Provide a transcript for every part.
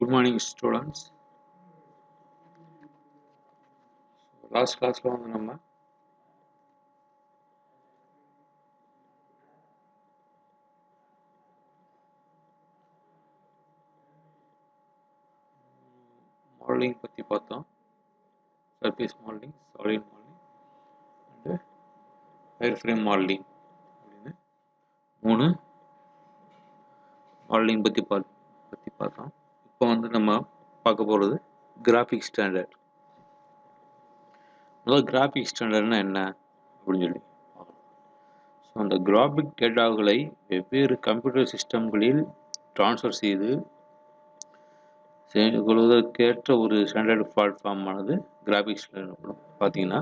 Good morning, students. Last class la வந்து நம்ம modelling பத்தி பார்த்தோம். Surface modelling, solid modelling and wireframe modelling அப்படின்னு மூணு மாடலிங் பத்தி பார்த்தோம். இப்போ வந்து நம்ம பார்க்க போறது கிராஃபிக் ஸ்டாண்டர்ட். முதல்ல கிராஃபிக் ஸ்டாண்டர்ட்னா என்ன அப்படின்னு சொல்லி ஸோ அந்த கிராஃபிக் டேட்டாக்களை வெவ்வேறு கம்ப்யூட்டர் சிஸ்டம்களில் ட்ரான்ஸ்ஃபர் செய்து கொள்வதற்கேற்ற ஒரு ஸ்டாண்டர்ட் பிளாட்ஃபார்ம் ஆனது கிராஃபிக் ஸ்டாண்டர்ட். பார்த்தீங்கன்னா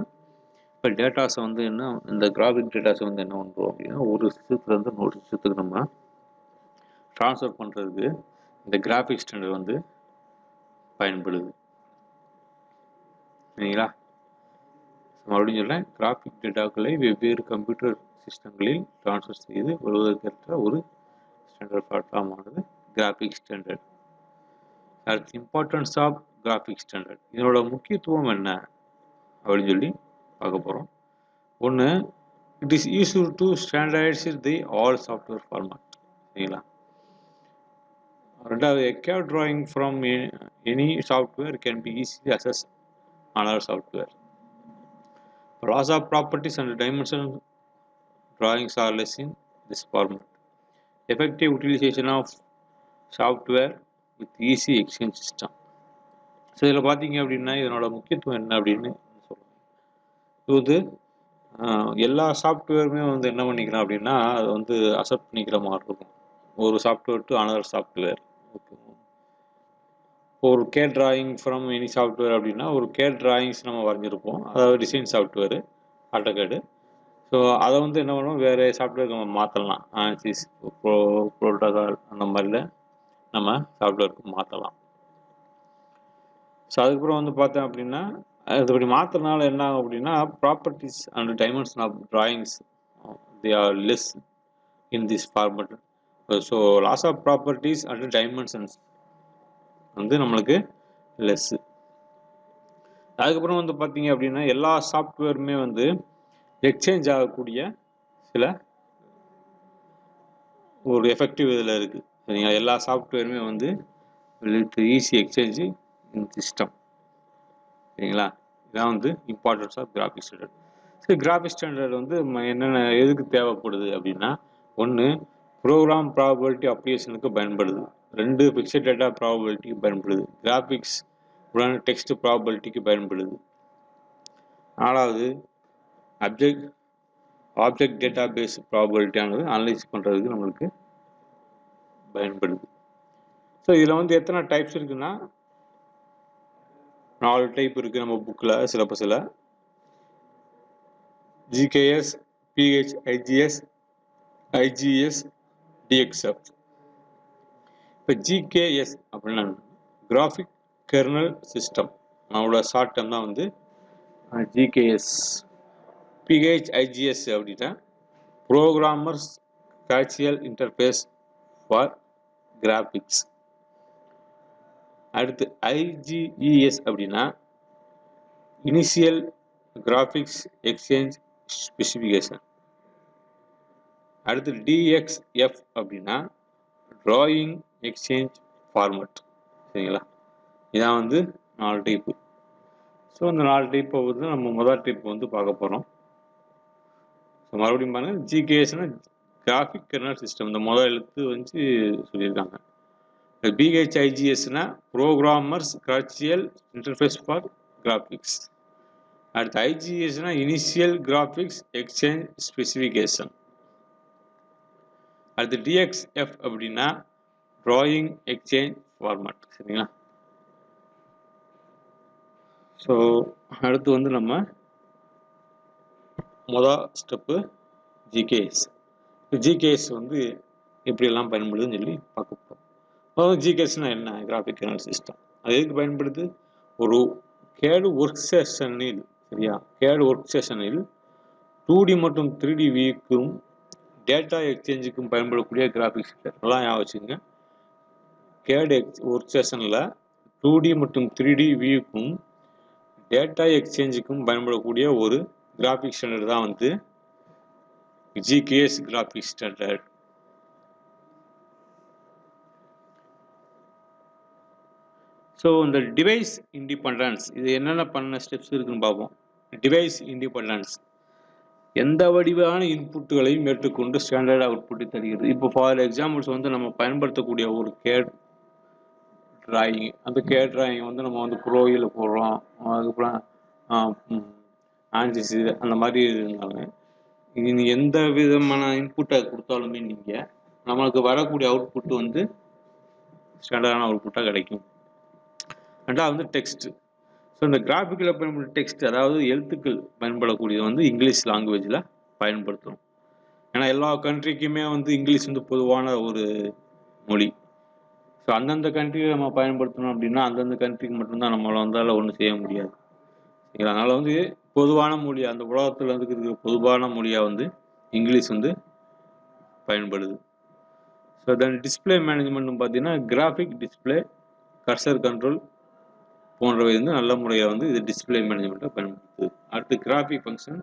இப்போ டேட்டாஸை வந்து என்ன இந்த கிராஃபிக் டேட்டாஸை வந்து என்ன பண்ணுறோம் அப்படின்னா ஒரு சிஸ்டத்துலேருந்து இன்னொரு சிஸ்டத்துக்கு நம்ம ட்ரான்ஸ்ஃபர் பண்ணுறதுக்கு இந்த கிராஃபிக் ஸ்டாண்டர்ட் வந்து பயன்படுது. சரிங்களா? மறுபடியும் சொல்கிறேன், கிராஃபிக் டேட்டாக்களை வெவ்வேறு கம்ப்யூட்டர் சிஸ்டங்களில் ட்ரான்ஸ்ஃபர் செய்து கொள்வதற்கேற்ற ஒரு ஸ்டாண்டர்ட் பிளாட்ஃபார்ம் ஆனது கிராஃபிக் ஸ்டாண்டர்ட். அடுத்து இம்பார்ட்டன்ஸ் ஆஃப் கிராஃபிக் ஸ்டாண்டர்ட், இதனோட முக்கியத்துவம் என்ன அப்படின்னு சொல்லி பார்க்க போகிறோம். ஒன்று, it is useful to standardise the all software format. சரிங்களா? ரெண்டாவது, a CAD drawing from any software can be easily accessed on another software. Loss of properties and dimension drawings are less in this format. Effective utilization of software with easy exchange system. So இதில் பார்த்தீங்க அப்படின்னா இதனோட முக்கியத்துவம் என்ன அப்படின்னு சொல்லுவாங்க. இது வந்து எல்லா சாஃப்ட்வேருமே வந்து என்ன பண்ணிக்கலாம் அப்படின்னா அதை வந்து அக்செப்ட் பண்ணிக்கிற மாதிரி இருக்கும். ஒரு சாஃப்ட்வேர் டு அனதர் சாஃப்ட்வேர். ஒரு CAD drawing from any software அப்படின்னா ஒரு கேட் டிராயிங்ஸ் நம்ம வரைஞ்சிருப்போம், அதாவது டிசைன் சாஃப்ட்வேரு ஆட்டோகேடு. ஸோ அதை வந்து என்ன பண்ணுவோம், வேறு சாஃப்ட்வேருக்கு நம்ம மாற்றலாம். ஆன்சிஸ் ப்ரோட்டோகால் அந்த மாதிரில நம்ம சாஃப்ட்வேருக்கு மாற்றலாம். ஸோ அதுக்கப்புறம் வந்து பார்த்தேன் அப்படின்னா இப்படி மாற்றுறதுனால என்ன ஆகும் அப்படின்னா properties and dimension of drawings they are less in this format. So loss of properties and dimensions வந்து நம்மளுக்கு லெஸ்ஸு. அதுக்கப்புறம் வந்து பார்த்தீங்க அப்படின்னா எல்லா சாஃப்ட்வேருமே வந்து எக்ஸ்சேஞ்ச் ஆகக்கூடிய சில ஒரு எஃபெக்டிவ் இதில் இருக்குது. சரிங்களா? எல்லா சாஃப்ட்வேருமே வந்து with easy exchange in system. சரிங்களா? இதான் வந்து இம்பார்ட்டன்ஸ் ஆஃப் கிராஃபிக் ஸ்டாண்டர்ட். சரி, கிராஃபிக் ஸ்டாண்டர்ட் வந்து என்னென்ன எதுக்கு தேவைப்படுது அப்படின்னா, ஒன்று ப்ரோக்ராம் ப்ராபபிலிட்டி அப்ளிகேஷனுக்கு பயன்படுது. ரெண்டு ஃபிக்ஸட் டேட்டா ப்ராபபிலிட்டிக்கு பயன்படுது. கிராஃபிக்ஸ் உடனே டெக்ஸ்ட் ப்ராபபிலிட்டிக்கு பயன்படுது. நாலாவது ஆப்ஜெக்ட் டேட்டா பேஸ் ப்ராபபிலிட்டியானது அனலைஸ் பண்ணுறதுக்கு நம்மளுக்கு பயன்படுது. ஸோ இதில் வந்து எத்தனை டைப்ஸ் இருக்குன்னா 4 டைப் இருக்குது நம்ம புக்கில் சிலபஸில். GKS, PH, IGS, IGS, DXF. இப்போ GKS அப்படின்னா கிராஃபிக் கெர்னல் சிஸ்டம், நம்மளோட ஷார்ட் டேர்ம் தான் வந்து GKS. PH, IGS அப்படின்னா ப்ரோக்ராமர்ஸ் கேட்சியல் இன்டர்ஃபேஸ் ஃபார் கிராஃபிக்ஸ். அடுத்து IGES அப்படின்னா இனிஷியல் கிராஃபிக்ஸ் எக்ஸ்சேஞ்ச் ஸ்பெசிஃபிகேஷன். அடுத்து DXF அப்படின்னா டிராயிங் எக்ஸ்சேஞ்ச் ஃபார்மட். சரிங்களா? இதான் வந்து 4 டைப்பு. ஸோ இந்த 4 டைப்பை வந்து நம்ம முதல் டைப் வந்து பார்க்க போகிறோம். ஸோ மறுபடியும் பாருங்கள், GKSனா கிராஃபிக் கெர்னல் சிஸ்டம், இந்த முதல் எழுத்து வந்து சொல்லியிருக்காங்க. PHIGSனா ப்ரோக்ராமர்ஸ் கேட்சியல் இன்டர்ஃபேஸ் ஃபார் கிராஃபிக்ஸ். அடுத்து IGSனா இனிஷியல் கிராஃபிக்ஸ் எக்ஸ்சேஞ்ச் ஸ்பெசிஃபிகேஷன். அடுத்து DXF அப்படின்னா டிராயிங் எக்ஸ்சேஞ்ச் ஃபார்மட். சரிங்களா? ஸோ அடுத்து வந்து நம்ம மொதல் ஸ்டெப்பு GKS. GKS வந்து எப்படியெல்லாம் பயன்படுதுன்னு சொல்லி பார்க்க போகிறோம். GKSனா என்ன? Graphic kernel system. அது எதுக்கு பயன்படுது? ஒரு கேடு ஒர்க் ஸ்டேஷனில், சரியா, கேடு ஒர்க் ஸ்டேஷனில் 2D மற்றும் 3D வியூக்கும் டேட்டா எக்ஸ்சேஞ்சுக்கும் பயன்படக்கூடிய கிராஃபிக்ஸ். எல்லாம் ஞாபகம் வச்சுங்க. கேட் ஒர்க் ஸ்டேஷனில் 2D மற்றும் 3D வியூக்கும் டேட்டா எக்ஸ்சேஞ்சுக்கும் பயன்படக்கூடிய ஒரு கிராஃபிக் ஸ்டாண்டர்ட் தான் வந்து GKS கிராஃபிக் ஸ்டாண்டர்ட். ஸோ இந்த டிவைஸ் இண்டிபெண்டன்ஸ் இது என்னென்ன பண்ண ஸ்டெப்ஸ் இருக்குன்னு பார்ப்போம். டிவைஸ் இண்டிபெண்டன்ஸ் எந்த வடிவான இன்புட்டுகளையும் ஏற்றுக்கொண்டு ஸ்டாண்டர்ட் அவுட்புட்டை தருகிறது. இப்போ ஃபார் எக்ஸாம்பிள்ஸ் வந்து நம்ம பயன்படுத்தக்கூடிய ஒரு கேட் டிராயிங், அந்த கேட் டிராயிங் வந்து நம்ம வந்து ப்ரோயில் போடுறோம், அதுக்கப்புறம் ஆன்சிஸ் அந்த மாதிரி இருந்தாலும் இது எந்த விதமான இன்புட்டை கொடுத்தாலுமே நீங்கள் நம்மளுக்கு வரக்கூடிய அவுட்புட் வந்து ஸ்டாண்டர்டான அவுட்புட்டாக கிடைக்கும். ரெண்டாவது வந்து டெக்ஸ்ட். ஸோ இந்த கிராஃபிக்கில் பயன்படுத்த டெக்ஸ்ட், அதாவது எழுத்துக்கள் பயன்படக்கூடியது வந்து இங்கிலீஷ் லாங்குவேஜில் பயன்படுத்துகிறோம். ஏன்னா எல்லா கண்ட்ரிக்குமே வந்து இங்கிலீஷ் வந்து பொதுவான ஒரு மொழி. ஸோ அந்தந்த கண்ட்ரியை நம்ம பயன்படுத்தணும் அப்படின்னா அந்தந்த கண்ட்ரிக்கு மட்டும்தான் நம்மளால் வந்தால் ஒன்றும் செய்ய முடியாது. அதனால் வந்து பொதுவான மொழி, அந்த உலகத்தில் வந்து இருக்கிற பொதுவான மொழியாக வந்து இங்கிலீஷ் வந்து பயன்படுது. ஸோ தென் டிஸ்பிளே மேனேஜ்மெண்ட்னு பார்த்தீங்கன்னா கிராஃபிக், டிஸ்பிளே, கர்சர் கண்ட்ரோல் போன்றவை வந்து நல்ல முறையாக வந்து இது டிஸ்பிளே மேனேஜ்மெண்ட்டை பயன்படுத்துது. அடுத்து graphic function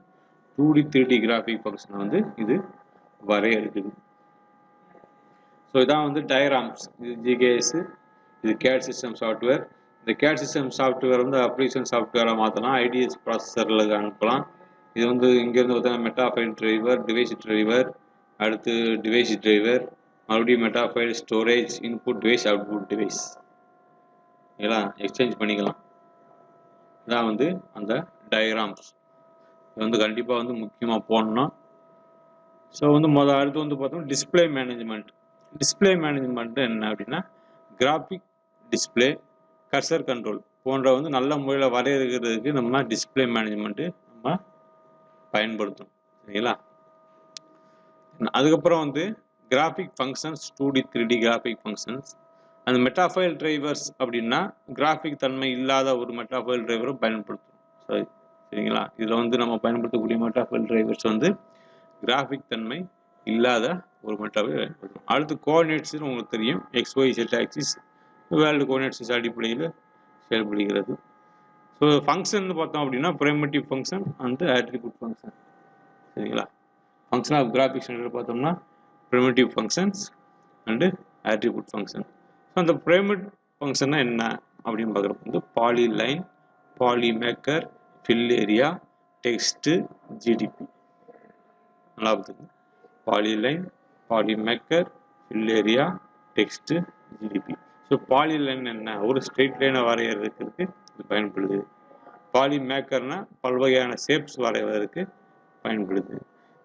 2D 3D graphic ஃபங்க்ஷனை வந்து இது வரையறுக்குது. ஸோ இதான் வந்து டயக்ராம்ஸ். இது GKS, இது கேட் சிஸ்டம் சாஃப்ட்வேர். இந்த கேட் சிஸ்டம் சாஃப்ட்வேர் வந்து அப்ளிகேஷன் சாஃப்ட்வேராக மாற்றலாம், IDS ப்ராசஸரில் அனுப்பலாம். இது வந்து இங்கேருந்து பார்த்தீங்கன்னா மெட்டாஃபைல் டிரைவர், டிவைஸ் டிரைவர், அடுத்து டிவைஸ் டிரைவர், மறுபடியும் metafile, storage, input device, output device இதெல்லாம் எக்ஸ்சேஞ்ச் பண்ணிக்கலாம். இதான் வந்து அந்த டயக்ராம்ஸ். இது வந்து கண்டிப்பாக வந்து முக்கியமாக போடணும். ஸோ வந்து அடுத்து வந்து பார்த்தோம்னா டிஸ்பிளே மேனேஜ்மெண்ட். டிஸ்பிளே மேனேஜ்மெண்ட் என்ன அப்படின்னா கிராஃபிக், டிஸ்பிளே, கர்சர் கண்ட்ரோல் போன்ற வந்து நல்ல முறையில் வரையறுக்கிறதுக்கு நம்ம டிஸ்பிளே மேனேஜ்மெண்ட்டு நம்ம பயன்படுத்தணும். சரிங்களா? அதுக்கப்புறம் வந்து graphic functions, 2D 3D graphic functions. அந்த மெட்டாஃபைல் டிரைவர்ஸ் அப்படின்னா கிராஃபிக் தன்மை இல்லாத ஒரு மெட்டாஃபைல் டிரைவரை பயன்படுத்தணும். சரிங்களா? இதில் வந்து நம்ம பயன்படுத்தக்கூடிய மெட்டாஃபைல் டிரைவர்ஸ் வந்து கிராஃபிக் தன்மை இல்லாத ஒரு மெட்டாஃபைல் பயன்படுத்தணும். அடுத்து கோஆர்டினேட்ஸ்னு உங்களுக்கு தெரியும், XYZ ஆக்சிஸ் வேர்ல்டு கோஆர்டினேட்ஸ் அடிப்படையில் செயல்படுகிறது. ஸோ ஃபங்க்ஷன் பார்த்தோம் அப்படின்னா primitive function and attribute function. சரிங்களா? ஃபங்க்ஷன் ஆஃப் கிராஃபிக் ஸ்டாண்டர்ட் பார்த்தோம்னா primitive functions and attribute function. So அந்த பிரைமேட்டிவ் ஃபங்க்ஷன்னா என்ன அப்படின்னு பார்க்குறப்ப வந்து polyline, polymarker, fill area, text, GDP. நல்லா பார்த்துங்க. Polyline, polymarker, fill area, text, GDP. So polyline என்ன? ஒரு ஸ்ட்ரெயிட் லைனை வரைகிறதுக்கு இது பயன்படுது. பாலி மேக்கர்னா பல்வகையான ஷேப்ஸ் வரைவதற்கு பயன்படுது.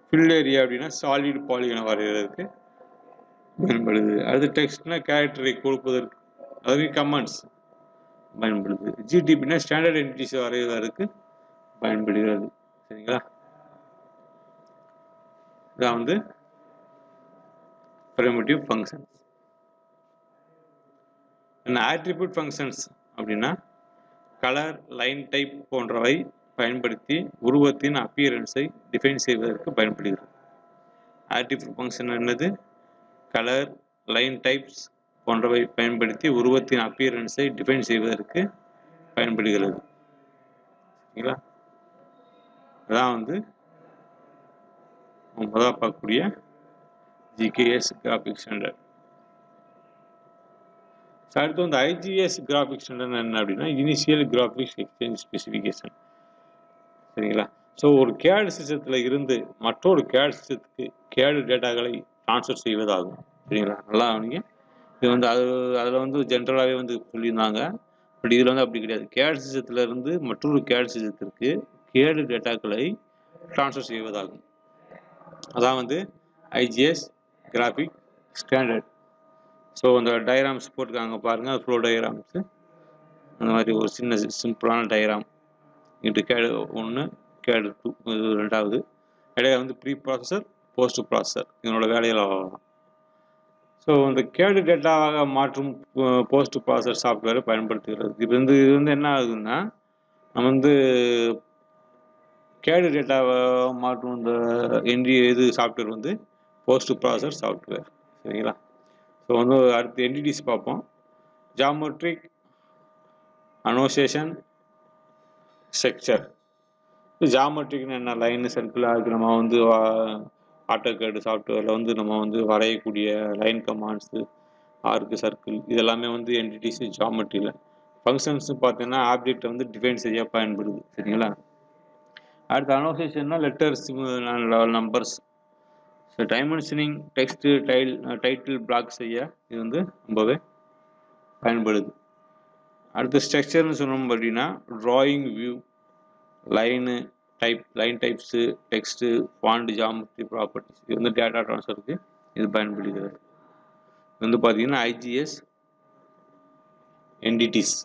ஃபில் ஏரியா அப்படின்னா சாலிட் பாலிகனை வரைகிறதுக்கு பயன்படுது. அது டெக்ஸ்ட்னா கேரக்டரை கொடுப்பதற்கு, அதுக்கு கமெண்ட்ஸ் பயன்படுது. GDPனா ஸ்டாண்டர்ட் என்டிட்டிஸ் வரைவதற்கு பயன்படுகிறது. சரிங்களா? இதான் வந்து பிரைமேட்டிவ் ஃபங்க்ஷன்ஸ். ஆட்ரிபியூட் ஃபங்க்ஷன்ஸ் அப்படின்னா கலர், லைன் டைப் போன்றவை பயன்படுத்தி உருவத்தின் அப்பியரன்ஸை டிஃபைன் செய்வதற்கு பயன்படுகிறது. ஆட்ரிபியூட் ஃபங்க்ஷன் என்னது? கலர், லைன் டைப்ஸ் போன்றவை பயன்படுத்தி உருவத்தின் அப்பியரன்ஸை டிஃபைன் செய்வதற்கு பயன்படுகிறது. சரிங்களா? அதான் வந்து முதல் பார்க்கக்கூடிய GKS கிராஃபிக் ஸ்டாண்டர்ட். அடுத்து வந்து IGS கிராஃபிக் ஸ்டாண்டர்ட் என்ன அப்படின்னா இனிஷியல் கிராஃபிக்ஸ் எக்ஸ்சேஞ்ச் ஸ்பெசிஃபிகேஷன். சரிங்களா? ஸோ ஒரு கேட் சிஸ்டத்தில் இருந்து மற்றொரு கேட் சிஸ்டத்துக்கு கேடு டேட்டாக்களை ட்ரான்ஸ்ஃபர் செய்வதாகும். சரிங்களா? நல்லா நீங்கள் இது வந்து அதில் வந்து ஜென்ரலாகவே வந்து சொல்லியிருந்தாங்க. பட் இதில் வந்து அப்படி கிடையாது. கேட் சிஸ்டத்தில் இருந்து மற்றொரு கேட் சிஸ்டத்திற்கு கேடு டேட்டாக்களை ட்ரான்ஸ்ஃபர் செய்வதாகும். அதான் வந்து IGS கிராஃபிக் ஸ்டாண்டர்ட். ஸோ அந்த டயக்ராம்ஸ் போட்டிருக்காங்க பாருங்கள், ஃப்ளோ டயக்ராம்ஸு. அந்த மாதிரி ஒரு சின்ன சிம்பிளான டயக்ராம். இங்கிட்டு கேடு 1, கேடு 2, இது 2வது. இடையில வந்து ப்ரீ ப்ராசஸர், போஸ்ட் ப்ராசஸர் இதனோட வேலையில் ஆகலாம். ஸோ இந்த கேடு டேட்டாவாக மாற்றும் போஸ்ட் ப்ராசஸர் சாஃப்ட்வேரை பயன்படுத்துகிறது. இது வந்து என்ன ஆகுதுன்னா நம்ம வந்து கேடு டேட்டாவை மாற்றும் இந்த சாஃப்ட்வேர் வந்து போஸ்ட் ப்ராசஸர் சாஃப்ட்வேர். சரிங்களா? ஸோ வந்து அடுத்து என்டிடிஸ் பார்ப்போம். Geometric அனோசேஷன் structure. ஜாமெட்ரிக்னு என்ன, லைன் சர்க்கிள், அதுக்கு நம்ம வந்து ஆட்டோகேட் சாஃப்ட்வேரில் வந்து நம்ம வந்து வரையக்கூடிய லைன் கமாண்ட்ஸு, ஆர்க்கு, சர்க்கிள், இதெல்லாமே வந்து என்டிட்டிஸ் ஜாமெட்ரியில். ஃபங்க்ஷன்ஸ் பார்த்தீங்கன்னா ஆப்ஜெக்ட் வந்து டிஃபைன் செய்ய பயன்படுது. சரிங்களா? அடுத்து அனோசேஷன்னா letters, numbers. So dimensioning text, title block செய்ய இது வந்து ரொம்பவே பயன்படுது. அடுத்து ஸ்ட்ரக்சர்னு சொன்னோம் அப்படின்னா drawing view, line line types, text, font, geometry properties, இது வந்து டேட்டா ட்ரான்ஸ்ஃபருக்கு இது பயன்படுகிறது. இது வந்து பார்த்தீங்கன்னா ஐஜிஎஸ் என்டிட்டிஸ்.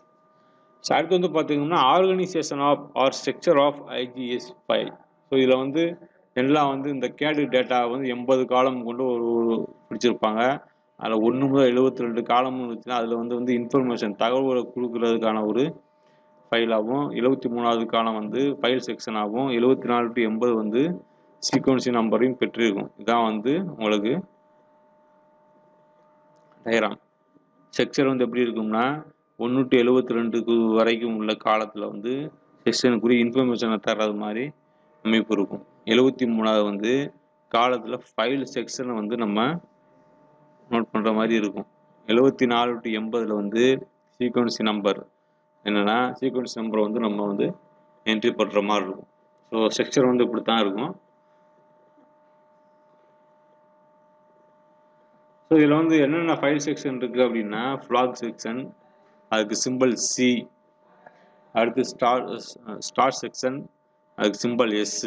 ஸோ அடுத்து வந்து பார்த்தீங்கன்னா organisation of or structure of IGS file. So இதில் வந்து எல்லாம் வந்து இந்த கேடு டேட்டா வந்து 80 காலம் கொண்டு ஒரு பிடிச்சிருப்பாங்க. அதில் 1 முதல் 72 காலமும் இருந்துச்சுன்னா அதில் வந்து இன்ஃபர்மேஷன் தகவல்களை கொடுக்கறதுக்கான ஒரு ஃபைலாகவும், 73வது காலம் வந்து ஃபைல் செக்ஷனாகவும், 74 to 80 வந்து சீக்வன்சி நம்பரையும் பெற்றிருக்கும். இதான் வந்து உங்களுக்கு டயக்ராம். ஸ்ட்ரக்சர் வந்து எப்படி இருக்கும்னா 1 to 72 வரைக்கும் உள்ள காலத்தில் வந்து செக்ஷனுக்குரிய இன்ஃபர்மேஷனை தர்றது மாதிரி அமைப்பு இருக்கும். 73வது வந்து காலத்தில் ஃபைல் செக்ஷனை வந்து நம்ம நோட் பண்ணுற மாதிரி இருக்கும். 74 to 80 வந்து சீக்வன்சி நம்பர், என்னென்னா சீக்வன்ஸ் நம்பரை வந்து நம்ம வந்து என்ட்ரி பண்ணுற மாதிரி இருக்கும். ஸோ ஸ்ட்ரக்சர் வந்து இப்படி தான் இருக்கும். ஸோ இதில் வந்து என்னென்ன ஃபைல் செக்ஷன் இருக்குது அப்படின்னா ஃப்ளாக் செக்ஷன், அதுக்கு சிம்பிள் சி. அடுத்து ஸ்டார் செக்ஷன், அதுக்கு சிம்பிள் எஸ்.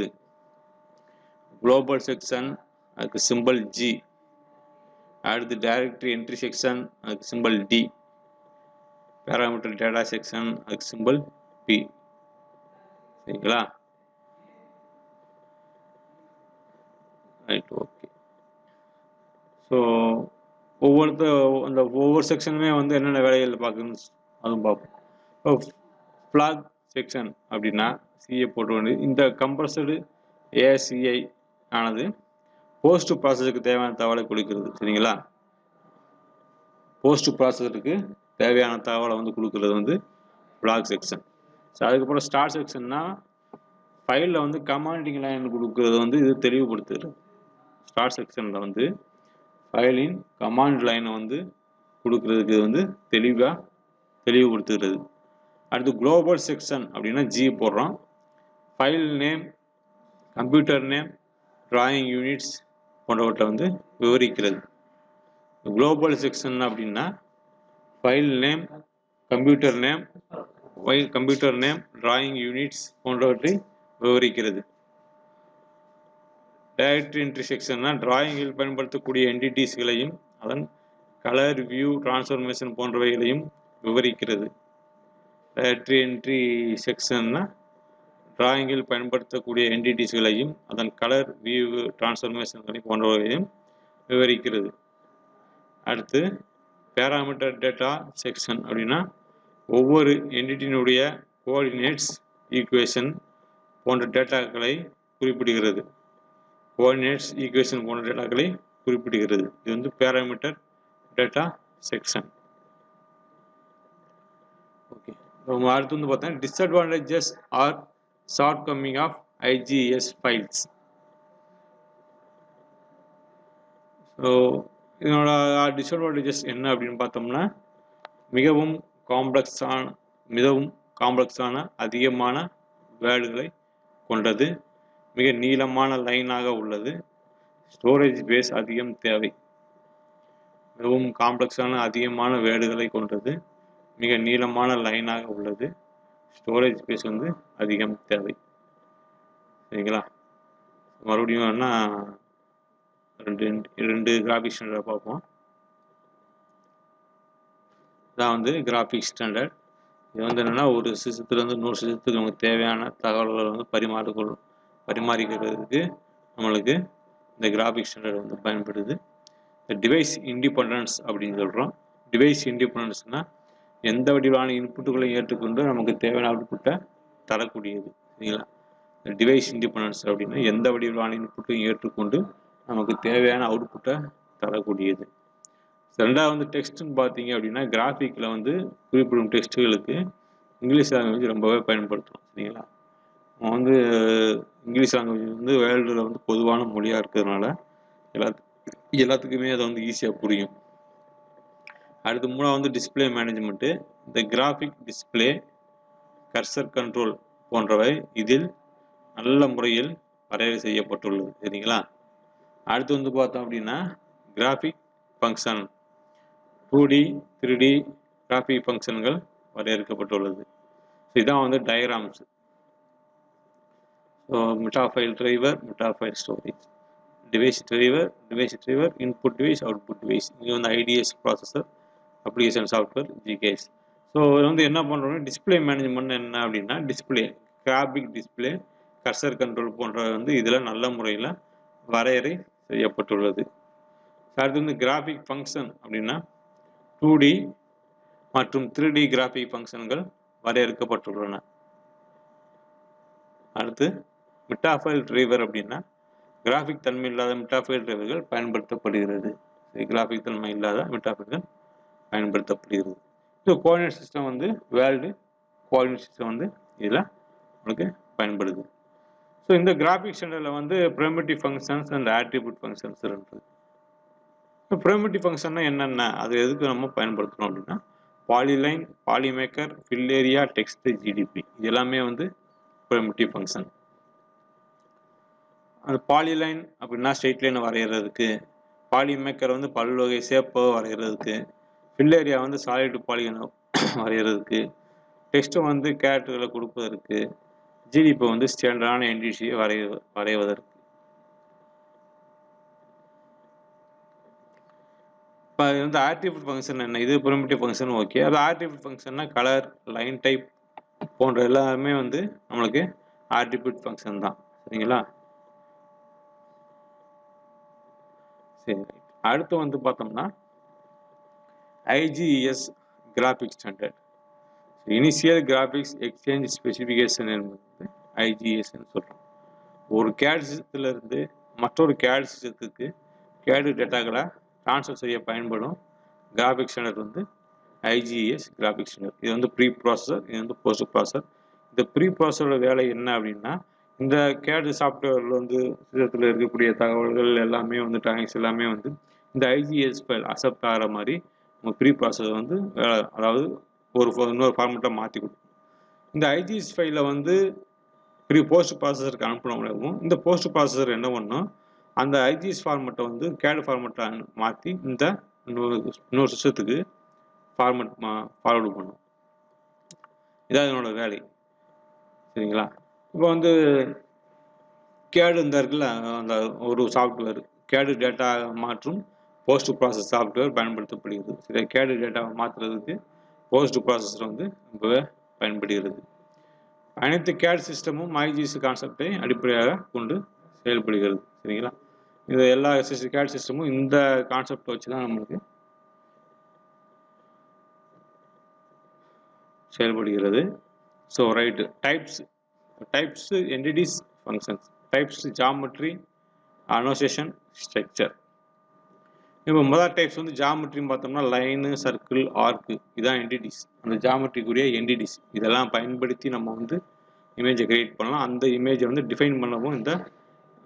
குளோபல் செக்ஷன், அதுக்கு சிம்பிள் ஜி. அடுத்து டைரக்டரி என்ட்ரி செக்ஷன், அதுக்கு simple D. Parameter data section, அதுக்கு சிம்பிள் பி. சரிங்களா? Right, okay. ஸோ ஒவ்வொரு செக்ஷனுமே வந்து என்னென்ன வேலைகள் பார்க்கணும்னு அதுவும் பார்ப்போம். இப்போ ஃப்ளாக் செக்ஷன் அப்படின்னா சிஏ போட்டு வந்து இந்த கம்ப்ரஸ்டு ஏசிஐ ஆனது போஸ்ட் ப்ராசஸருக்கு தேவையான தகவலை கொடுக்கிறது. சரிங்களா? போஸ்ட் ப்ராசஸருக்கு தேவையான தகவலை வந்து கொடுக்கறது வந்து ஃப்ளாக் செக்ஷன். ஸோ அதுக்கப்புறம் ஸ்டார் செக்ஷன்னா ஃபைலில் வந்து கமாண்டிங் லைன் கொடுக்கறது வந்து இது தெளிவுபடுத்துகிறது. ஸ்டார் செக்ஷனில் வந்து ஃபைலின் கமாண்ட் லைனை வந்து கொடுக்கறதுக்கு வந்து தெளிவுபடுத்துகிறது. அடுத்து குளோபல் செக்ஷன் அப்படின்னா ஜி போடுறோம். File name, computer name, drawing units போன்றவற்றை வந்து விவரிக்கிறது. குளோபல் செக்ஷன் அப்படின்னா file name, computer name, drawing units போன்றவற்றை விவரிக்கிறது. டைரக்டரி என்ட்ரி செக்ஷன்னா டிராயிங்கில் பயன்படுத்தக்கூடிய என்டிட்டிஸ்களையும் அதன் கலர், வியூ, டிரான்ஸ்ஃபர்மேஷன் போன்றவைகளையும் விவரிக்கிறது. டைரக்டரி என்ட்ரி செக்ஷன்னா டிராயிங்கில் பயன்படுத்தக்கூடிய என்டிட்டிஸ்களையும் அதன் கலர், வியூ, டிரான்ஸ்ஃபர்மேஷன்களையும் போன்றவைகளையும் விவரிக்கிறது. அடுத்து பேராமீட்டர் டேட்டா செக்ஷன் அப்படின்னா ஒவ்வொரு என்டிட்டியினுடைய கோஆர்டினேட்ஸ், ஈக்குவேஷன் போன்ற டேட்டாக்களை குறிப்பிடுகிறது. கோஆர்டினேட்ஸ், ஈக்குவேஷன் போன்ற டேட்டாக்களை குறிப்பிடுகிறது. இது வந்து பேராமீட்டர் டேட்டா செக்ஷன். ஓகே. அடுத்து வந்து பார்த்தா disadvantages or shortcoming of IGS files. So இதனோட டிஸ்அட்வான்டேஜஸ் என்ன அப்படின்னு பார்த்தோம்னா மிகவும் காம்ப்ளெக்ஸான அதிகமான வேர்டுகளை கொண்டது, மிக நீளமான லைனாக உள்ளது, ஸ்டோரேஜ் ஸ்பேஸ் அதிகம் தேவை. மிகவும் காம்ப்ளெக்ஸான அதிகமான வேர்டுகளை கொண்டது, மிக நீளமான லைனாக உள்ளது, ஸ்டோரேஜ் ஸ்பேஸ் வந்து அதிகம் தேவை. சரிங்களா? மறுபடியும் என்ன ரெண்டு கிராஃபிக் ஸ்டாண்டர்ட் பார்ப்போம். இதான் வந்து கிராஃபிக் ஸ்டாண்டர்ட். இது வந்து என்னென்னா ஒரு சிஸ்டத்துலேருந்து இன்னொரு சிஸ்டத்துக்கு நமக்கு தேவையான தகவல்களை வந்து பரிமாறிக்கிறதுக்கு நம்மளுக்கு இந்த கிராஃபிக் ஸ்டாண்டர்ட் வந்து பயன்படுது. இந்த டிவைஸ் இண்டிபெண்டன்ஸ் அப்படின்னு சொல்கிறோம். டிவைஸ் இண்டிபெண்டன்ஸ்னால் எந்த வடிவான இன்புட்டுகளையும் ஏற்றுக்கொண்டு நமக்கு தேவையான அவுட்புட்டை தரக்கூடியது. சரிங்களா? இந்த டிவைஸ் இண்டிபெண்டன்ஸ் அப்படின்னா எந்த வடிவான இன்புட்டையும் ஏற்றுக்கொண்டு நமக்கு தேவையான அவுட்புட்டை தரக்கூடியது. ரெண்டாவது வந்து டெக்ஸ்ட்னு பார்த்தீங்க அப்படின்னா கிராஃபிக்கில் வந்து குறிப்பிடும் டெக்ஸ்ட்டுகளுக்கு இங்கிலீஷ் லாங்குவேஜ் ரொம்பவே பயன்படுத்துகிறோம். சரிங்களா? நம்ம வந்து இங்கிலீஷ் லாங்குவேஜ் வந்து வேர்ல்டில் வந்து பொதுவான மொழியாக இருக்கிறதுனால எல்லாத்துக்குமே அதை வந்து ஈஸியாக புரியும். அடுத்து மூணாவது வந்து டிஸ்பிளே மேனேஜ்மெண்ட்டு. இந்த கிராஃபிக் டிஸ்பிளே, கர்சர் கண்ட்ரோல் போன்றவை இதில் நல்ல முறையில் வரையறை செய்யப்பட்டுள்ளது. சரிங்களா? அடுத்து வந்து பார்த்தோம் அப்படின்னா graphic function 2D 3D graphic ஃபங்க்ஷன்கள் வரையறுக்கப்பட்டுள்ளது. இதுதான் வந்து diagrams. So metafile driver, metafile storage, device driver, input device, output device. இது வந்து IDS processor, application software, GKS. So இது வந்து என்ன பண்ணுறோம்னா டிஸ்பிளே மேனேஜ்மெண்ட் என்ன அப்படின்னா display, graphic display, cursor control போன்ற வந்து இதில் நல்ல முறையில் வரையறை செய்யப்பட்டுள்ளது. அடுத்து வந்து கிராஃபிக் ஃபங்க்ஷன் அப்படின்னா 2D மற்றும் 3D கிராஃபிக் ஃபங்க்ஷன்கள் வரையறுக்கப்பட்டுள்ளன. அடுத்து மெட்டாஃபைல் டிரைவர் அப்படின்னா கிராஃபிக் தன்மை இல்லாத மெட்டாஃபைல் டிரைவர்கள் பயன்படுத்தப்படுகிறது. கிராஃபிக் தன்மை இல்லாத மெட்டாஃபைல்கள் பயன்படுத்தப்படுகிறது. ஸோ கோஆர்டினேட் சிஸ்டம் வந்து வேர்ல்டு கோஆர்டினேட் சிஸ்டம் வந்து இதில் உங்களுக்கு பயன்படுது. ஸோ இந்த கிராஃபிக் ஸ்டாண்டர்டில் வந்து ப்ரைமிட்டிவ் ஃபங்க்ஷன்ஸ் அண்ட் ஆட்ரிபியூட் ஃபங்க்ஷன்ஸ் இருக்குது. இப்போ ப்ரைமிட்டிவ் ஃபங்க்ஷன்னா என்னென்ன, அது எதுக்கு நம்ம பயன்படுத்துகிறோம் அப்படின்னா polyline, polymarker, fill area, text, GDP இது எல்லாமே வந்து ப்ரைமிட்டிவ் ஃபங்க்ஷன். அந்த பாலிலைன் அப்படின்னா ஸ்ட்ரெயிட் லைனை வரைகிறதுக்கு, பாலிமேக்கர் வந்து பல்வகை ஷேப்பை வரைகிறதுக்கு, ஃபில் ஏரியா வந்து சாலிட் பாலிகனை வரைகிறதுக்கு, டெக்ஸ்ட்டை வந்து கேரக்டர்களை கொடுப்பதற்கு, ஜிடிபி வந்து ஸ்டாண்டர்டான என்டிசியை வரைவதற்கு. இப்போ அது வந்து ஆட்ரிபியூட் ஃபங்க்ஷன் என்ன, இது ப்ரிமிட்டிவ் ஃபங்க்ஷன் ஓகே. அது ஆட்ரிபியூட் ஃபங்க்ஷன்னா கலர், லைன் டைப் போன்ற எல்லாமே வந்து நம்மளுக்கு ஆட்ரிபியூட் ஃபங்க்ஷன் தான். சரிங்களா? சரி, அடுத்து வந்து பார்த்தோம்னா IGS graphic standard, initial graphics exchange specification என்பது ஐஜிஎஸ்ன்னு சொல்கிறோம். ஒரு கேட் சிஸ்டத்திலிருந்து மற்றொரு கேட் சிஸ்டத்துக்கு கேடு டேட்டாக்களை ட்ரான்ஸ்ஃபர் செய்ய பயன்படும் கிராஃபிக் ஸ்டாண்டர்ட் வந்து ஐஜிஎஸ் கிராஃபிக் ஸ்டாண்டர்ட். இது வந்து ப்ரீ ப்ராசஸர், இது வந்து போஸ்ட் ப்ராசஸர். இந்த ப்ரீ ப்ராசஸரோட வேலை என்ன அப்படின்னா இந்த கேடு சாஃப்ட்வேரில் வந்து சிஸ்டத்தில் இருக்கக்கூடிய தகவல்கள் எல்லாமே வந்து ட்ராயிங்ஸ் எல்லாமே வந்து இந்த ஐஜிஎஸ் ஃபைல் அக்செப்ட் ஆகிற மாதிரி நம்ம ப்ரீ ப்ராசஸர் வந்து அதாவது இன்னொரு ஃபார்மெட்டாக மாற்றி கொடுக்கும். இந்த ஐஜிஎஸ் ஃபைலை வந்து போஸ்ட் ப்ராசஸருக்கு அனுப்பணும். இந்த போஸ்ட் ப்ராசஸர் என்ன பண்ணும், அந்த ஐஜிஎஸ் ஃபார்மெட்டை வந்து கேடு ஃபார்மெட்டை மாற்றி இந்த இன்னொரு சிஸ்டத்துக்கு ஃபார்வர்டு பண்ணும். இதான் இதனோட வேலை. சரிங்களா? இப்போ வந்து கேடு இந்த இருக்குல்ல, அந்த ஒரு சாஃப்ட்வேர் கேடு டேட்டா மாற்றும் போஸ்ட் ப்ராசஸ் சாஃப்ட்வேர் பயன்படுத்தப்படுகிறது. சரி, கேடு டேட்டாவை மாற்றுறதுக்கு போஸ்ட் ப்ராசஸர் வந்து ரொம்பவே பயன்படுகிறது. அனைத்து கேட் சிஸ்டமும் ஐஜிஎஸ் கான்செப்டை அடிப்படையாக கொண்டு செயல்படுகிறது. சரிங்களா? இது எல்லா கேட் சிஸ்டமும் இந்த கான்செப்டை வச்சு தான் நம்மளுக்கு செயல்படுகிறது. So right, types entities, functions. Types geometry, annotation, structure. இப்போ முதல் டைப்ஸ் வந்து ஜாமெட்ரின்னு பார்த்தோம்னா லைனு, சர்க்கிள், ஆர்க்கு இதான் என்டிட்டிஸ். அந்த ஜாமெட்ரிக்குரிய என்டிட்டிஸ் இதெல்லாம் பயன்படுத்தி நம்ம வந்து இமேஜை கிரியேட் பண்ணலாம். அந்த இமேஜை வந்து டிஃபைன் பண்ணவும்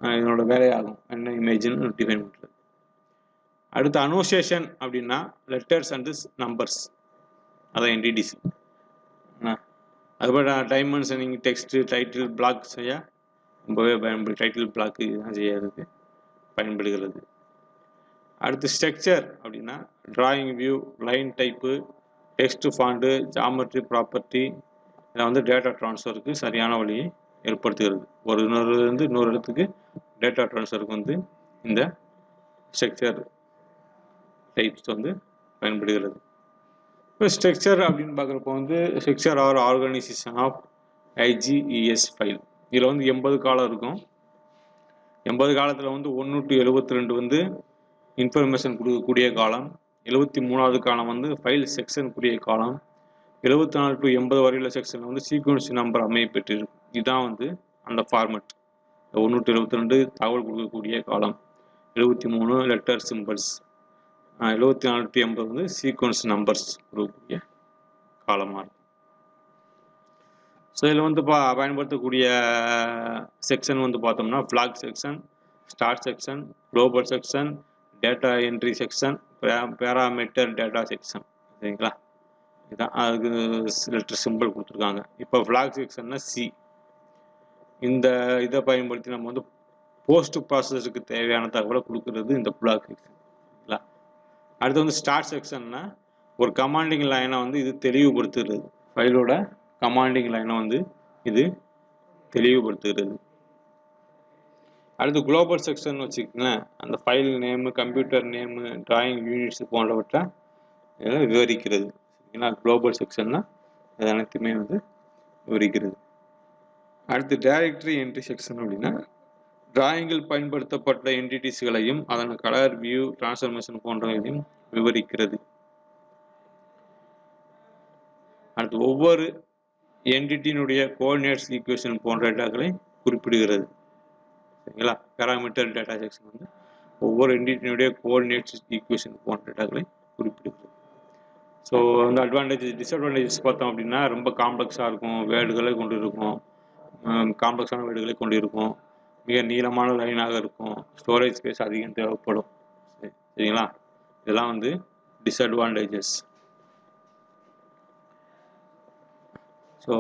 இதனோட வேலையாகும். என்ன இமேஜ்னு டிஃபைன் பண்ணுறது. அடுத்து அனோசேஷன் அப்படின்னா லெட்டர்ஸ் அண்ட் நம்பர்ஸ், அதான் என்டிட்டிஸ். அதுபோல் டைமென்ஷனிங், டெக்ஸ்ட்டு, டைட்டில், பிளாக் செய்ய ரொம்பவே டைட்டில் பிளாக் இதெல்லாம் செய்யறதுக்கு பயன்படுகிறது. அடுத்து ஸ்ட்ரக்சர் அப்படின்னா drawing view, line type, text font, geometry property இதை வந்து டேட்டா ட்ரான்ஸ்ஃபருக்கு சரியான வழியை ஏற்படுத்துகிறது. ஒரு இன்னொரு இடத்துக்கு டேட்டா ட்ரான்ஸ்ஃபருக்கு வந்து இந்த ஸ்ட்ரக்சர் டைப்ஸ் வந்து பயன்படுகிறது. இப்போ ஸ்ட்ரக்சர் அப்படின்னு பார்க்குறப்போ வந்து structure or organisation of IGES file. இதில் வந்து 80 காலம் இருக்கும். 80 காலத்தில் வந்து 1 to 72 வந்து இன்ஃபர்மேஷன் கொடுக்கக்கூடிய காலம், 73வது காலம் வந்து ஃபைல் செக்ஷனுக்குரிய காலம், 74 to 80 வரையுள்ள செக்ஷன் வந்து சீக்வன்ஸ் நம்பர் அமைய பெற்றிருக்கும். இதுதான் வந்து அந்த ஃபார்மெட். 1 to 72 தகவல் கொடுக்கக்கூடிய காலம், 73 லெட்டர் சிம்பிள்ஸ், 7480 வந்து சீக்வன்ஸ் நம்பர்ஸ் கொடுக்கக்கூடிய காலமாக இருக்கும். ஸோ இதில் வந்து பயன்படுத்தக்கூடிய செக்ஷன் வந்து பார்த்தோம்னா flag section, start section, global section, data entry section, parameter data section. சரிங்களா? இதுதான் அதுக்கு லெட்டர் சிம்பிள் கொடுத்துருக்காங்க. இப்போ ஃப்ளாக் செக்ஷன்னா சி. இந்த இதை பயன்படுத்தி நம்ம வந்து போஸ்ட் ப்ராசஸருக்கு தேவையான தகவலை கொடுக்கறது இந்த ஃப்ளாக் செக்ஷன். சரிங்களா? அடுத்து வந்து ஸ்டார்ட் செக்ஷன்னா ஒரு கமாண்டிங் லைனை வந்து இது தெளிவுபடுத்துகிறது. ஃபைலோட கமாண்டிங் லைனை வந்து இது தெளிவுபடுத்துகிறது. அடுத்து குளோபல் செக்ஷன் வச்சுக்கோங்களேன். அந்த file name, computer name, drawing units போன்றவற்றை இதெல்லாம் விவரிக்கிறது. ஏன்னா குளோபல் செக்ஷன்னா அது அனைத்துமே வந்து விவரிக்கிறது. அடுத்து டைரக்டரி என்ட்ரி செக்ஷன் அப்படின்னா டிராயிங்கில் பயன்படுத்தப்பட்ட என்டிட்டிஸ்களையும் அதன் கலர், வியூ, டிரான்ஸ்ஃபர்மேஷன் போன்றவையும் விவரிக்கிறது. அடுத்து ஒவ்வொரு என்டிட்டியினுடைய கோஆர்டினேட்ஸ் ஈக்குவேஷன் போன்ற டேட்டாக்களை குறிப்பிடுகிறது. சரிங்களா? பேராமீட்டர் டேட்டா செக்ஷன் வந்து ஒவ்வொரு என்டிட்டியினுடைய கோஆர்டினேட்ஸ் ஈக்குவேஷன் போன்ற டேட்டாக்களை குறிப்பிடுகிறது. ஸோ அந்த டிஸ்அட்வான்டேஜஸ் பார்த்தோம் அப்படின்னா ரொம்ப காம்ப்ளெக்ஸாக இருக்கும், வேர்டுகளை கொண்டு இருக்கும், காம்ப்ளெக்ஸான வேர்டுகளை கொண்டு இருக்கும், மிக நீளமான லைனாக இருக்கும், ஸ்டோரேஜ் ஸ்பேஸ் அதிகம் தேவைப்படும். சரிங்களா? இதெல்லாம் வந்து டிஸ்அட்வான்டேஜஸ். ஸோ